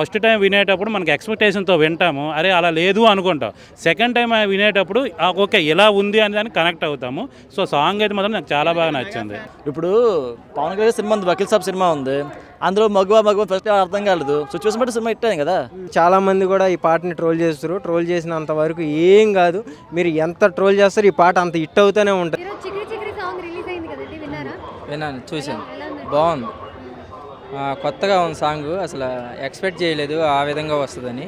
First time వినేటప్పుడు మనకి ఎక్స్పెక్టేషన్తో వింటాము, అరే అలా లేదు అనుకుంటాం. సెకండ్ టైం వినేటప్పుడు ఓకే ఇలా ఉంది అని దాన్ని కనెక్ట్ అవుతాము. సో సాంగ్ అయితే మాత్రం నాకు చాలా బాగా నచ్చింది. ఇప్పుడు పవన్ కళ్యాణ్ సినిమా ఉంది, వకీల్ సాబ్ సినిమా ఉంది. అందులో మగువ ఫస్ట్ అర్థం కాలేదు. సిచ్యువేషన్ బట్టి సినిమా ఇట్టాను కదా. చాలా మంది కూడా ఈ పాటని ట్రోల్ చేస్తారు. ట్రోల్ చేసినంత వరకు ఏం కాదు. మీరు ఎంత ట్రోల్ చేస్తారు ఈ పాట అంత హిట్ అవుతూనే ఉంటుంది. విన్నాను, చూశాను, బాగుంది. కొత్తగా ఉంది సాంగ్, అసలు ఎక్స్పెక్ట్ చేయలేదు ఆ విధంగా వస్తుందని.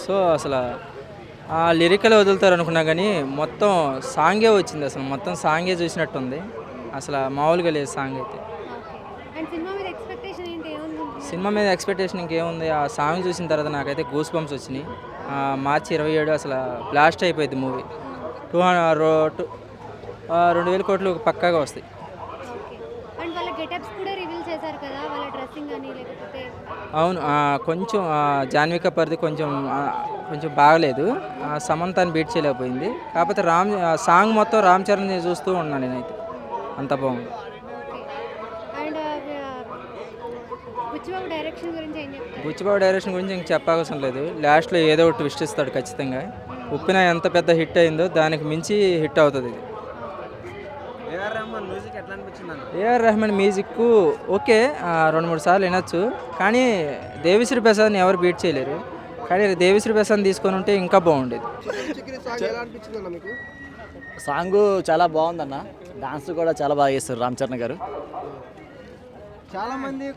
సో అసలు లిరికల్ వదులుతారు అనుకున్నా కానీ మొత్తం సాంగే వచ్చింది. అసలు మొత్తం సాంగే చూసినట్టుంది. అసలు మామూలుగా లేదు సాంగ్ అయితే. సినిమా మీద ఎక్స్పెక్టేషన్ ఇంకేముంది, ఆ సాంగ్ చూసిన తర్వాత నాకైతే గూస్ బంప్స్ వచ్చినాయి. మార్చి 27 అసలు బ్లాస్ట్ అయిపోయింది మూవీ. 2,000 కోట్లు పక్కాగా వస్తాయి. అవును, కొంచెం జాన్విక పరిధి కొంచెం బాగలేదు. సమంతాన్ని బీట్ చేయలేకపోయింది. కాకపోతే సాంగ్ మొత్తం రామ్ చరణ్ చూస్తూ ఉన్నాను నేనైతే. అంత బాగుంది. బుచ్చిబాబు డైరెక్షన్ గురించి ఇంక చెప్పవలసిన లేదు. లాస్ట్లో ఏదో ఒకటి ట్విస్ట్ ఇస్తాడు ఖచ్చితంగా. ఉప్పిన ఎంత పెద్ద హిట్ అయిందో దానికి మించి హిట్ అవుతుంది ఇది. ఏఆర్ రెహమాన్ మ్యూజిక్ ఓకే, 2-3 సార్లు వినొచ్చు. కానీ దేవిశ్రీ ప్రసాద్ని ఎవరు బీట్ చేయలేరు. కానీ దేవిశ్రీ ప్రసాద్ తీసుకొని ఉంటే ఇంకా బాగుండేది. సాంగ్ చాలా బాగుందన్న. డాన్స్ కూడా చాలా బాగా చేస్తారు రామ్ చరణ్ గారు.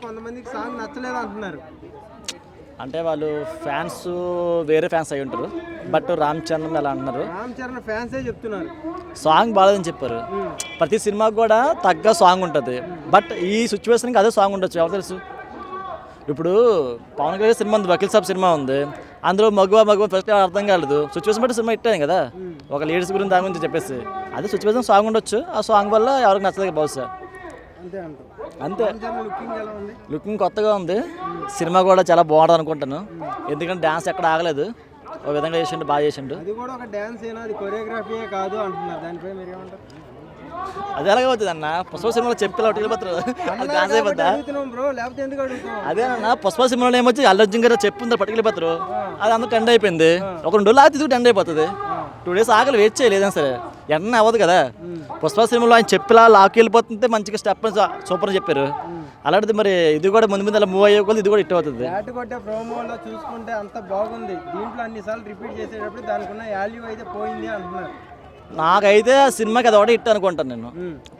కొంతమందికి సాంగ్ నచ్చలేదు అంటున్నారు. అంటే వాళ్ళు ఫ్యాన్స్ వేరే ఫ్యాన్స్ అయి ఉంటారు. బట్ రామ్ చరణ్ అలా అంటున్నారు. రామ్ చరణ్ ఫ్యాన్సే చెప్తున్నారు సాంగ్ బాగాలేదని చెప్పారు. ప్రతి సినిమాకి కూడా తగ్గ సాంగ్ ఉంటుంది. బట్ ఈ సిచ్యువేషన్కి అదే సాంగ్ ఉండొచ్చు, ఎవరు తెలుసు. ఇప్పుడు పవన్ కళ్యాణ్ సినిమా ఉంది, వకీల్ సాబ్ సినిమా ఉంది. అందులో మగువ ఫస్ట్ అర్థం కాలేదు. సిచ్యువేషన్ బట్టి సినిమా ఇట్టాను కదా. ఒక లీడర్స్ గురించి దాని గురించి చెప్పేసి అదే సిచ్యువేషన్ సాంగ్ ఉండొచ్చు. ఆ సాంగ్ వల్ల ఎవరికి నచ్చలేదు బహుశా. అంతే. లుకింగ్ కొత్తగా ఉంది. సినిమా కూడా చాలా బాగుంటుంది అనుకుంటాను. ఎందుకంటే డాన్స్ ఎక్కడ ఆగలేదు. ఒక విధంగా చేసిండు, బాగా చేసిండు. అది ఎలాగ అవుతుంది అన్న, పుష్ప సినిమాలో చెప్పి డాన్స్ అయిపోద్దా? అదేనన్నా, పుష్ప సినిమాలో ఏమొచ్చి అల్లు అర్జున్ గారు చెప్పుందా పట్టుకెళ్ళిపోతారు. అది అంతా టెండ్ అయిపోయింది. ఒక 2 రోజులు ఆగితే టెండ్ అయిపోతుంది. 2 days ఆకలి వెయిట్ చేయలేదని సరే ఎన్న అవ్వదు కదా. పుష్ప సినిమాలో ఆయన చెప్పిలా లాక్కి వెళ్ళిపోతుంటే మంచిగా స్టెప్ సూపర్ అని చెప్పారు. అలాంటిది మరి ఇది కూడా ముందు అలా మూవ్ అయ్యే కొద్ది ఇది కూడా హిట్ అవుతుంది. ప్రోమోలో చూసుకుంటే అంత బాగుంది. దీంట్లో అన్నిసార్లు రిపీట్ చేసేటప్పుడు దానికి ఉన్న వాల్యూ అయితే పోయింది అంటున్నారు. నాకైతే ఆ సినిమాకి అది ఒకటి హిట్ అనుకుంటాను నేను.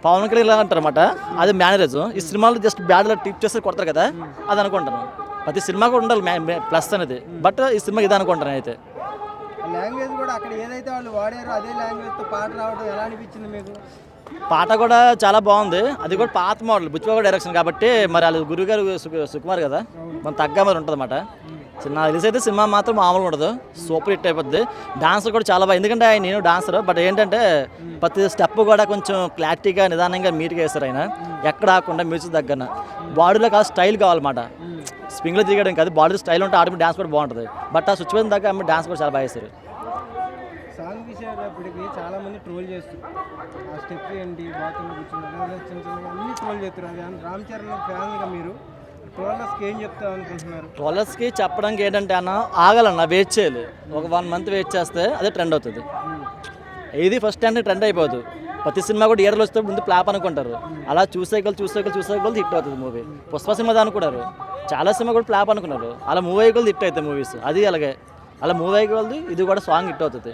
పవన్ కళ్యాణ్ ఇలా అంటారు అనమాట, అది మేనేజ్. ఈ సినిమాలో జస్ట్ బ్యాడ్ టిప్ చేస్తే కొడతారు కదా, అది అనుకుంటాను. ప్రతి సినిమా కూడా ఉండాలి ప్లస్ అనేది. బట్ ఈ సినిమాకి ఇది అనుకుంటాను అయితే. లాంగ్వేజ్ కూడా అక్కడ ఏదైతే వాళ్ళు వాడారో అదే లాంగ్వేజ్తో పాట రావడం ఎలా అనిపించింది మీకు? పాట కూడా చాలా బాగుంది. అది కూడా పాత మోడల్, బుచ్చిబాబు డైరెక్షన్ కాబట్టి మరి వాళ్ళు గురుగారు సుకుమార్ కదా, మన తగ్గ మరి ఉంటుంది అన్నమాట. నాకు తెలిసి అయితే సినిమా మాత్రం మామూలుగా ఉండదు, సూపర్ హిట్ అయిపోద్ది. డాన్స్ కూడా చాలా బాగా, ఎందుకంటే ఆయన నేను డాన్సర్. బట్ ఏంటంటే ప్రతి స్టెప్ కూడా కొంచెం క్లారిటీగా నిదానంగా మీట్గా వేస్తారు ఆయన. ఎక్కడ ఆకుండా మ్యూజిక్ దగ్గర బాడీలో కాదు స్టైల్ కావాలన్నమాట. స్ప్రింగ్లో దిగడం కాదు, బాడీ స్టైల్ ఉంటే ఆటోమేటిక్ డాన్స్ కూడా బాగుంటుంది. బట్ ఆ సిచ్యువేషన్ దగ్గర ఆమె డాన్స్ కూడా చాలా బాగా వేస్తారు. సాంగ్ తీసేటప్పటికి చాలా మంది ట్రోల్ చేస్తారు. ఆ స్టెప్ ఏంటి, బాత్రూంలో కూర్చున్నారు, చిన్న అన్ని ట్రోల్ చేస్తారు. అది రామ్ చరణ్ ఫ్యాన్గా మీరు ట్రోలర్స్కి ఏం చెప్తా అనుకుంటున్నారు? ట్రోలర్స్కి చెప్పడానికి ఏంటంటే అన్న, ఆగాలన్న, వెయిట్ చేయాలి. ఒక 1 month వెయిట్ చేస్తే అదే ట్రెండ్ అవుతుంది. ఇది ఫస్ట్ టైం ట్రెండ్ అయిపోదు. ప్రతి సినిమా కూడా థియేటర్లో వస్తే ముందు ప్లాప్ అనుకుంటారు. అలా చూసే కొద్ది హిట్ అవుతుంది మూవీ. పుష్ప సినిమా అనుకున్నారు, చాలా సినిమా కూడా ప్లాప్ అనుకున్నారు. అలా మూవీ అయ్యే కొద్ది హిట్ అవుతాయి మూవీస్. అది అలాగే అలా మూవీ అయ్యే కొద్ది ఇది కూడా సాంగ్ హిట్ అవుతుంది.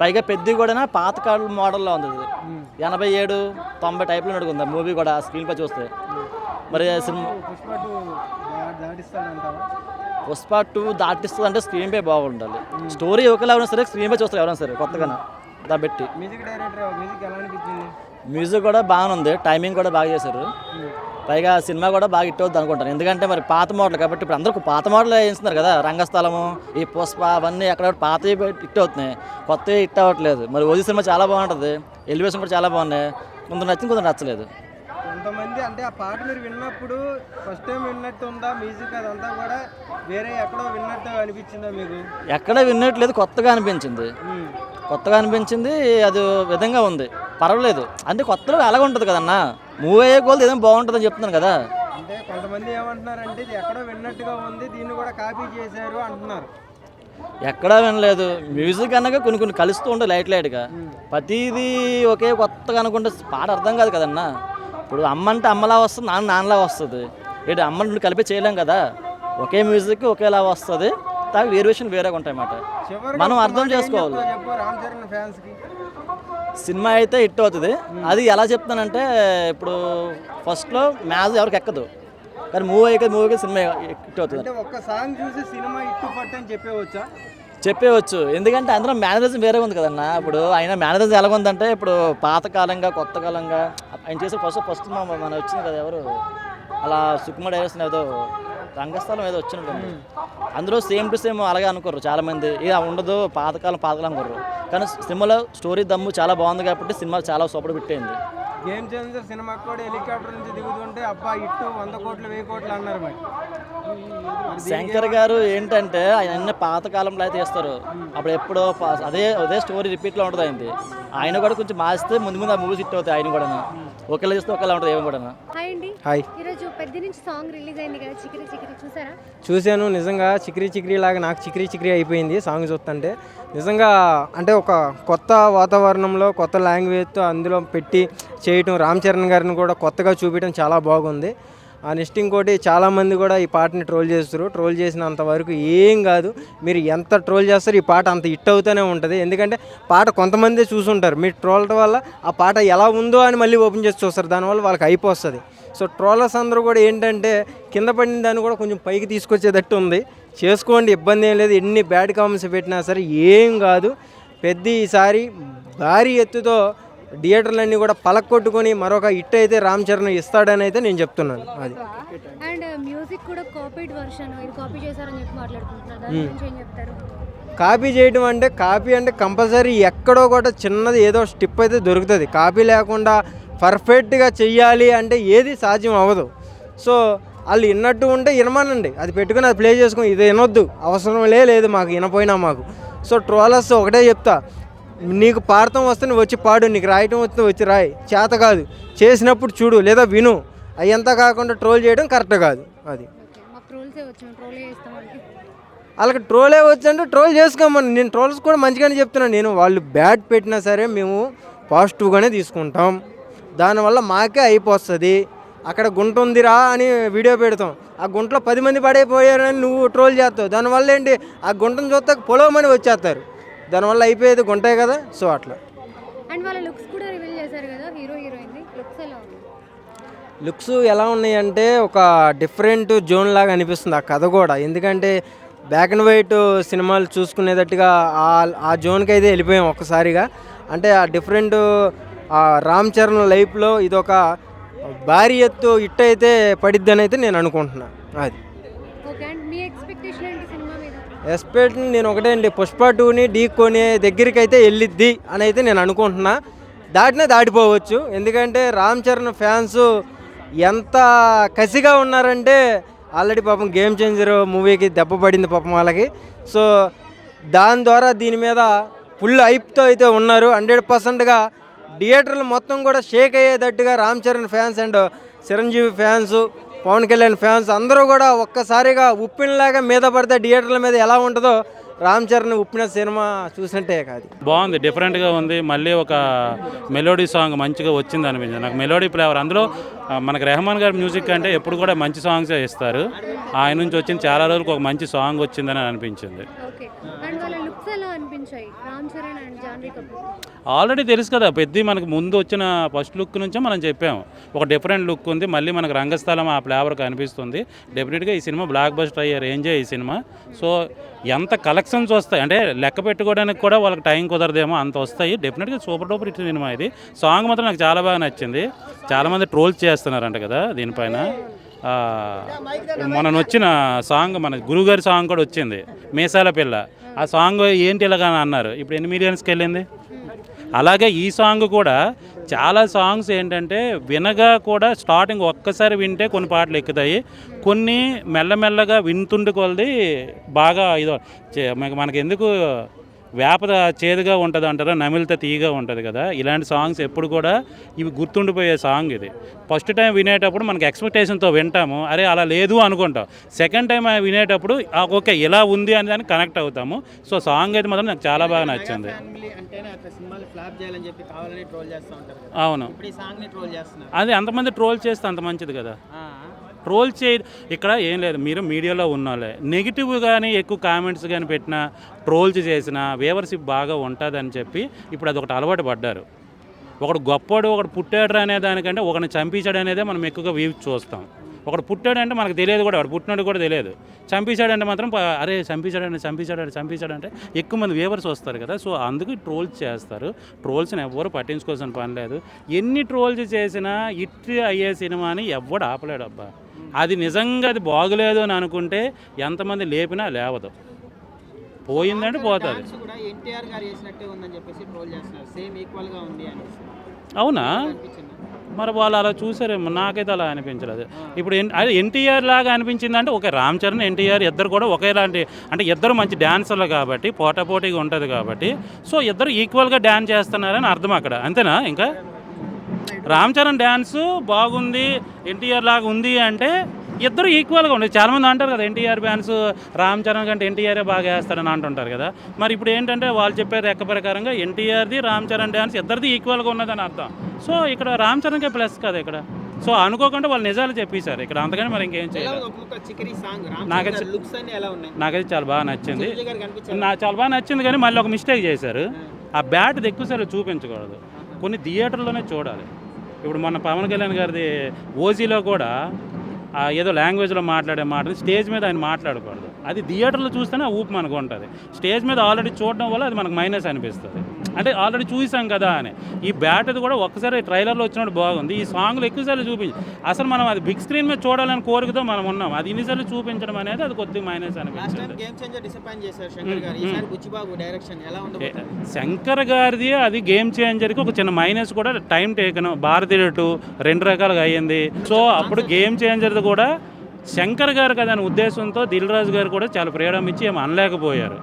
పైగా పెద్దది కూడా పాతకాల మోడల్లో ఉంది. 87, 90 టైప్లో నడుకుంది మూవీ కూడా స్క్రీన్ పై చూస్తే. మరి సినిమా పుష్ప 2 దాటిస్తుంది అంటే స్క్రీన్ పై బాగుండాలి. స్టోరీ ఒకలా ఎవరైనా సరే స్క్రీన్ పై చూస్తారు ఎవరైనా సరే కొత్తగా దాన్ని పెట్టి. మ్యూజిక్ కూడా బాగానే ఉంది, టైమింగ్ కూడా బాగా చేశారు. పైగా సినిమా కూడా బాగా హిట్ అవుతుంది అనుకుంటాను. ఎందుకంటే మరి పాత మోడల్ కాబట్టి ఇప్పుడు అందరూ పాత మోడల్ వేస్తున్నారు కదా. రంగస్థలము, ఈ పుష్ప అవన్నీ ఎక్కడ పాత హిట్ అవుతున్నాయి, కొత్తవి హిట్ అవ్వట్లేదు. మరి ఓజీ సినిమా చాలా బాగుంటుంది, ఎలివేషన్ కూడా చాలా బాగున్నాయి. కొంత నచ్చింది, కొంత నచ్చలేదు. కొంతమంది అంటే ఆ పాట మీరు విన్నప్పుడు ఫస్ట్ టైం విన్నట్టు ఉందా మ్యూజిక్, అదంతా కూడా వేరే ఎక్కడో విన్నట్టు అనిపించిందా మీకు? ఎక్కడ విన్నట్లేదు, కొత్తగా అనిపించింది. అది విధంగా ఉంది, పర్వాలేదు. అంటే కొత్తలో అలాగ ఉంటుంది కదన్నా. మూవీ అయ్యే కొలది ఏదో బాగుంటుందని చెప్తున్నాను కదా. అంటే కొంతమంది ఏమంటున్నారంటే ఇది ఎక్కడో విన్నట్టుగా ఉంది, దీన్ని కూడా కాపీ చేశారు అంటున్నారు. ఎక్కడా వినలేదు. మ్యూజిక్ అనగా కొన్ని కలుస్తూ ఉండే లైట్గా ప్రతిదీ ఒకే కొత్తగా అనుకుంటే పాట అర్థం కాదు కదన్నా. ఇప్పుడు అమ్మ అంటే అమ్మలా వస్తుంది, నాన్నలా వస్తుంది. ఏంటి అమ్మ నుండి కలిపి చేయలేం కదా. ఒకే మ్యూజిక్ ఒకేలా వస్తుంది, దాని వేరియేషన్ వేరేగా ఉంటాయి అన్నమాట. మనం అర్థం చేసుకోవాలి. చెప్పు రామ్ చరణ్ ఫ్యాన్స్ కి. సినిమా అయితే హిట్ అవుతుంది. అది ఎలా చెప్తానంటే ఇప్పుడు ఫస్ట్లో మ్యాథ్స్ ఎవరికి ఎక్కదు, కానీ మూవీకి సినిమా హిట్ అవుతుంది. అంటే ఒక్క సాంగ్ చూసి సినిమా ఇట్టు పట్టు అని చెప్పేవచ్చు. ఎందుకంటే అందులో మేనరిజం వేరే ఉంది కదన్నా. ఇప్పుడు ఆయన మేనరిజం ఎలా ఉందంటే ఇప్పుడు పాతకాలంగా కొత్త కాలంగా ఆయన చేసే ఫస్ట్ మన వచ్చింది కదా, ఎవరు అలా సుకుమార్ డైరెక్షన్ ఏదో రంగస్థలం ఏదో వచ్చినట్టుంది. అందులో సేమ్ టు సేమ్ అలాగే అనుకోరు చాలామంది. ఇది ఉండదు, పాతకాలం అనుకోరు. కానీ సినిమాలో స్టోరీ దమ్ము చాలా బాగుంది కాబట్టి సినిమా చాలా సూపర్ పెట్టింది. గేమ్ చేంజర్ సినిమాకి కూడా హెలికాప్టర్ నుంచి దిగుతుంటే అబ్బా ఇట్టు 100 కోట్లు 1000 కోట్లు అన్నారు. మరి శంకర్ గారు ఏంటంటే ఆయన అన్ని పాతకాలంలో అయితే తీస్తారు. అప్పుడు ఎప్పుడో అదే స్టోరీ రిపీట్లో ఉంటుంది అయింది. ఆయన కూడా కొంచెం మార్చితే ముందు ఆ మూవీస్ హిట్ అవుతాయి. ఆయన కూడా ఒకేలా చేస్తే ఒకేలా ఉంటుంది ఏమి కూడా. హాయ్, ఈరోజు పెద్ద నుంచి సాంగ్ రిలీజ్ అయింది కదా, చిక్రీ చిక్రీ చూసారా? చూశాను. నిజంగా చిక్రీ లాగా నాకు చిక్రీ అయిపోయింది సాంగ్ చూస్తుంటే. నిజంగా అంటే ఒక కొత్త వాతావరణంలో కొత్త లాంగ్వేజ్తో అందులో పెట్టి చేయటం, రామ్ చరణ్ గారిని కూడా కొత్తగా చూపించడం చాలా బాగుంది. నెక్స్ట్ ఇంకోటి చాలామంది కూడా ఈ పాటని ట్రోల్ చేస్తారు. ట్రోల్ చేసినంత వరకు ఏం కాదు, మీరు ఎంత ట్రోల్ చేస్తారు ఈ పాట అంత హిట్ అవుతూనే ఉంటుంది. ఎందుకంటే పాట కొంతమంది చూసుంటారు, మీరు ట్రోల్ వల్ల ఆ పాట ఎలా ఉందో అని మళ్ళీ ఓపెన్ చేసి చూస్తారు, దానివల్ల వాళ్ళకి అయిపోతుంది. సో ట్రోలర్స్ అందరూ కూడా ఏంటంటే కింద పడిన దాన్ని కూడా కొంచెం పైకి తీసుకొచ్చేటట్టు ఉంది. చేసుకోండి, ఇబ్బంది ఏం లేదు. ఎన్ని బ్యాడ్ కామెంట్స్ పెట్టినా సరే ఏం కాదు. ఈసారి భారీ ఎత్తుతో థియేటర్లన్నీ కూడా పలకొట్టుకొని మరొక హిట్ అయితే రామ్ చరణ్ ఇస్తాడని అయితే నేను చెప్తున్నాను. అది అండ్ మ్యూజిక్ కూడా కాపీడ్ వర్షన్, ఇది కాపీ చేశారని చెప్పి మాట్లాడుకుంటున్నారు. దాని గురించి ఏం చెప్తారు? కాపీ చేయడం అంటే కంపల్సరీ ఎక్కడో కూడా చిన్నది ఏదో స్టిప్ అయితే దొరుకుతుంది. కాపీ లేకుండా పర్ఫెక్ట్గా చెయ్యాలి అంటే ఏది సాధ్యం అవ్వదు. సో వాళ్ళు విన్నట్టు ఉంటే వినమనండి, అది పెట్టుకుని అది ప్లే చేసుకుని ఇది వినొద్దు, అవసరం లేదు మాకు, వినపోయినా మాకు. సో ట్రోలర్స్ ఒకటే చెప్తా, నీకు పాడటం వస్తే నువ్వు వచ్చి పాడు, నీకు రాయటం వస్తే వచ్చి రాయి, చేత కాదు చేసినప్పుడు చూడు లేదా విను. అయ్యంతా కాకుండా ట్రోల్ చేయడం కరెక్ట్ కాదు. అది వాళ్ళకి ట్రోలే వచ్చంటే ట్రోల్ చేసుకోమని నేను ట్రోల్స్ కూడా మంచిగానే చెప్తున్నాను. నేను వాళ్ళు బ్యాడ్ పెట్టినా సరే మేము పాజిటివ్గానే తీసుకుంటాం, దానివల్ల మాకే అయిపోతుంది. అక్కడ గుంట ఉందిరా అని వీడియో పెడతాం, ఆ గుంటలో 10 మంది పడైపోయారని నువ్వు ట్రోల్ చేస్తావు, దానివల్ల ఏంటి ఆ గుంటను చూస్తే పొలవమని వచ్చేస్తారు, దానివల్ల అయిపోయేది గుంటే కదా. సో అట్లా. అండ్ వాళ్ళ లుక్స్ కూడా రివీల్ చేశారు కదా, హీరో హీరోయిన్ లుక్స్ ఎలా ఉన్నాయి? లుక్స్ ఎలా ఉన్నాయంటే ఒక డిఫరెంట్ జోన్ లాగా అనిపిస్తుంది ఆ కథ కూడా. ఎందుకంటే బ్లాక్ అండ్ వైట్ సినిమాలు చూసుకునేటట్టుగా ఆ జోన్కి అయితే వెళ్ళిపోయాం ఒక్కసారిగా. అంటే ఆ డిఫరెంట్ రామ్ చరణ్ లైఫ్లో ఇదొక భారీ ఎత్తు హిట్ అయితే పడిద్దని అయితే నేను అనుకుంటున్నాను. అది ఎక్స్పెక్ట్ నేను ఒకటే అండి, పుష్ప 2ని ఢీకొనే దగ్గరికి అయితే వెళ్ళిద్ది అని అయితే నేను అనుకుంటున్నా. దాటిపోవచ్చు. ఎందుకంటే రామ్ చరణ్ ఫ్యాన్స్ ఎంత కసిగా ఉన్నారంటే ఆల్రెడీ పాపం గేమ్ చేంజర్ మూవీకి దెబ్బ పడింది పాపం వాళ్ళకి. సో దాని ద్వారా దీని మీద ఫుల్ హైప్తో అయితే ఉన్నారు. 100%గా థియేటర్లు మొత్తం కూడా షేక్ అయ్యేటట్టుగా Ram Charan fans and Chiranjeevi fans, Pawan Kalyan fans అందరూ కూడా ఒక్కసారిగా ఉప్పినలాగా మీద పడితే థియేటర్ల మీద ఎలా ఉంటుందో రామ్ చరణ్ ఉప్పిన సినిమా చూసినట్టే కాదు. బాగుంది, డిఫరెంట్గా ఉంది. మళ్ళీ ఒక మెలోడీ సాంగ్ మంచిగా వచ్చింది అనిపించింది నాకు. మెలోడీ ఫ్లేవర్ అందులో మనకు రెహమాన్ గారి మ్యూజిక్ అంటే ఎప్పుడు కూడా మంచి సాంగ్సే ఇస్తారు. ఆయన నుంచి వచ్చింది చాలా రోజులకు ఒక మంచి సాంగ్ వచ్చిందని అనిపించింది. ఆల్రెడీ తెలుసు కదా, పెద్ద మనకు ముందు వచ్చిన ఫస్ట్ లుక్ నుంచే మనం చెప్పాము ఒక డిఫరెంట్ లుక్ ఉంది. మళ్ళీ మనకు రంగస్థలం ఆ ఫ్లేవర్ కనిపిస్తుంది. డెఫినెట్గా ఈ సినిమా బ్లాక్ బస్టర్ అయ్యే రేంజే ఈ సినిమా. సో ఎంత కలెక్షన్స్ వస్తాయి అంటే లెక్క పెట్టుకోవడానికి కూడా వాళ్ళకి టైం కుదరదేమో, అంత వస్తాయి. డెఫినెట్గా సూపర్ డూపర్ హిట్ సినిమా ఇది. సాంగ్ మాత్రం నాకు చాలా బాగా నచ్చింది. చాలామంది ట్రోల్స్ చేస్తున్నారంట కదా దీనిపైన. మొన్న వచ్చిన సాంగ్ మన గురుగారి సాంగ్ కూడా వచ్చింది, మీసాల పిల్ల. ఆ సాంగ్ ఏంటి ఇలాగా అన్నారు, ఇప్పుడు ఎన్ని మిలియన్స్కి వెళ్ళింది. అలాగే ఈ సాంగ్ కూడా చాలా సాంగ్స్ ఏంటంటే వినగా కూడా స్టార్టింగ్ ఒక్కసారి వింటే కొన్ని పాటలు ఎక్కుతాయి, కొన్ని మెల్లమెల్లగా వింటుండి కొలది బాగా ఇదో మనకి ఎందుకు వేప చేదుగా ఉంటుంది అంటారా, నమిలితే తీయగా ఉంటుంది కదా. ఇలాంటి సాంగ్స్ ఎప్పుడు కూడా ఇవి గుర్తుండిపోయే సాంగ్ ఇది. ఫస్ట్ టైం వినేటప్పుడు మనకి ఎక్స్పెక్టేషన్తో వింటాము, అరే అలా లేదు అనుకుంటాం. సెకండ్ టైం వినేటప్పుడు ఓకే ఇలా ఉంది అని దానికి కనెక్ట్ అవుతాము. సో సాంగ్ అయితే మాత్రం నాకు చాలా బాగా నచ్చింది. ఫ్యామిలీ అంటేనే అట్లా సినిమాలు ఫ్లాప్ చేయాలని చెప్పి కావాలని ట్రోల్ చేస్తూ ఉంటారు కదా. అవును, ఇప్పుడు ఈ సాంగ్ని ట్రోల్ చేస్తున్నారు. అది అంతమంది ట్రోల్ చేస్తే అంత మంచిది కదా. ట్రోల్ ఇక్కడ ఏం లేదు, మీరు మీడియాలో ఉన్నాలే నెగిటివ్ కానీ ఎక్కువ కామెంట్స్ కానీ పెట్టినా ట్రోల్స్ చేసినా వ్యూవర్షిప్ బాగా ఉంటుందని చెప్పి ఇప్పుడు అదొకటి అలవాటు పడ్డారు. ఒకడు గొప్పవాడు ఒకడు పుట్టాడు అనే దానికంటే ఒకరిని చంపించాడు అనేదే మనం ఎక్కువగా వ్యూ చూస్తాం. ఒకడు పుట్టాడంటే మనకు తెలియదు కూడా, వాడు పుట్టినాడు కూడా తెలియదు. చంపించాడంటే మాత్రం అరే చంపించాడంటే ఎక్కువ మంది వ్యూవర్స్ వస్తారు కదా. సో అందుకు ట్రోల్స్ చేస్తారు. ట్రోల్స్ని ఎవ్వరు పట్టించుకోవాల్సిన పని లేదు. ఎన్ని ట్రోల్స్ చేసినా హిట్ అయ్యే సినిమాని ఎవ్వడు ఆపలేడు అబ్బా. అది నిజంగా అది బాగులేదు అని అనుకుంటే ఎంతమంది లేపినా లేవదు, పోయిందంటే పోతుంది. డాన్స్ కూడా ఎన్టీఆర్ గారు చేసినట్టే ఉందని చెప్పేసి ట్రోల్ చేస్తున్నారు, సేమ్ ఈక్వల్ గా ఉంది అని. అవునా, అనిపించింది. మరి వాళ్ళు అలా చూసారేమో, నాకైతే అలా అనిపించలేదు. ఇప్పుడు అది ఎన్టీఆర్ లాగా అనిపించిందంటే ఓకే, రామ్ చరణ్ ఎన్టీఆర్ ఇద్దరు కూడా ఒకేలాంటి, అంటే ఇద్దరు మంచి డాన్సర్లు కాబట్టి పోటాపోటీగా ఉంటుంది కాబట్టి సో ఇద్దరు ఈక్వల్గా డ్యాన్స్ చేస్తున్నారని అర్థం అక్కడ, అంతేనా? ఇంకా రామ్ చరణ్ డ్యాన్సు బాగుంది, ఎన్టీఆర్ లాగా ఉంది అంటే ఇద్దరు ఈక్వల్గా ఉండేది. చాలామంది అంటారు కదా ఎన్టీఆర్ డ్యాన్స్ రామ్ చరణ్ కంటే ఎన్టీఆరే బాగా వేస్తాడని అంటుంటారు కదా. మరి ఇప్పుడు ఏంటంటే వాళ్ళు చెప్పే లెక్క ప్రకారంగా ఎన్టీఆర్ది రామ్ చరణ్ డ్యాన్స్ ఇద్దరిది ఈక్వల్గా ఉన్నదని అర్థం. సో ఇక్కడ రామ్ చరణ్కే ప్లస్ కదా ఇక్కడ. సో అనుకోకుండా వాళ్ళు నిజాలు చెప్పేశారు ఇక్కడ, అంతకని మరి ఇంకేం చేయలేదు. నాకైతే చాలా బాగా నచ్చింది. చాలా బాగా నచ్చింది, కానీ మళ్ళీ ఒక మిస్టేక్ చేశారు. ఆ బ్యాట్ ఎక్కువసార్లు చూపించకూడదు, కొన్ని థియేటర్లోనే చూడాలి. ఇప్పుడు మన పవన్ కళ్యాణ్ గారిది ఓజీలో కూడా ఏదో లాంగ్వేజ్లో మాట్లాడే మాటలు స్టేజ్ మీద ఆయన మాట్లాడకూడదు. అది థియేటర్లో చూస్తేనే ఆ ఊపు మనకు ఉంటుంది. స్టేజ్ మీద ఆల్రెడీ చూడడం వల్ల అది మనకు మైనస్ అనిపిస్తుంది, అంటే ఆల్రెడీ చూసాం కదా అని. ఈ బ్యాట్ అది కూడా ఒక్కసారి ట్రైలర్లో వచ్చినప్పుడు బాగుంది, ఈ సాంగ్లు ఎక్కువసార్లు చూపించి అసలు మనం అది బిగ్ స్క్రీన్ మీద చూడాలని కోరికతో మనం ఉన్నాం. అది ఇన్నిసార్లు చూపించడం అనేది అది కొద్దిగా మైనస్ అనిపించింది. శంకర్ గారిది అది గేమ్ చేంజర్కి ఒక చిన్న మైనస్ కూడా టైం టేకన్. భారతీయుడు 2 రెండు రకాలుగా అయ్యింది. సో అప్పుడు గేమ్ చేంజర్ది కూడా శంకర్ గారు కదా అనే ఉద్దేశంతో దిల్ రాజు గారు కూడా చాలా ఫ్రీడమ్ ఇచ్చి ఏమి అనలేకపోయారు.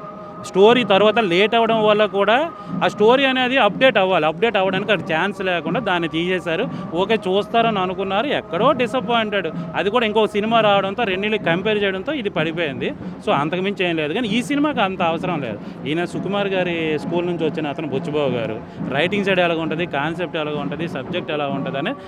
స్టోరీ తర్వాత లేట్ అవ్వడం వల్ల కూడా ఆ స్టోరీ అనేది అప్డేట్ అవ్వాలి, అప్డేట్ అవ్వడానికి అది ఛాన్స్ లేకుండా దాన్ని తీసేశారు. ఓకే చూస్తారని అనుకున్నారు, ఎక్కడో డిసప్పాయింటెడ్. అది కూడా ఇంకొక సినిమా రావడంతో రెండింటికి కంపేర్ చేయడంతో ఇది పడిపోయింది. సో అంతకుమించి ఏం లేదు, కానీ ఈ సినిమాకి అంత అవసరం లేదు. ఈయన సుకుమార్ గారి స్కూల్ నుంచి వచ్చిన అతను బుచ్చిబాబు గారు రైటింగ్ సైడ్ ఎలా ఉంటుంది, కాన్సెప్ట్ ఎలా ఉంటుంది, సబ్జెక్ట్ ఎలా ఉంటుంది అని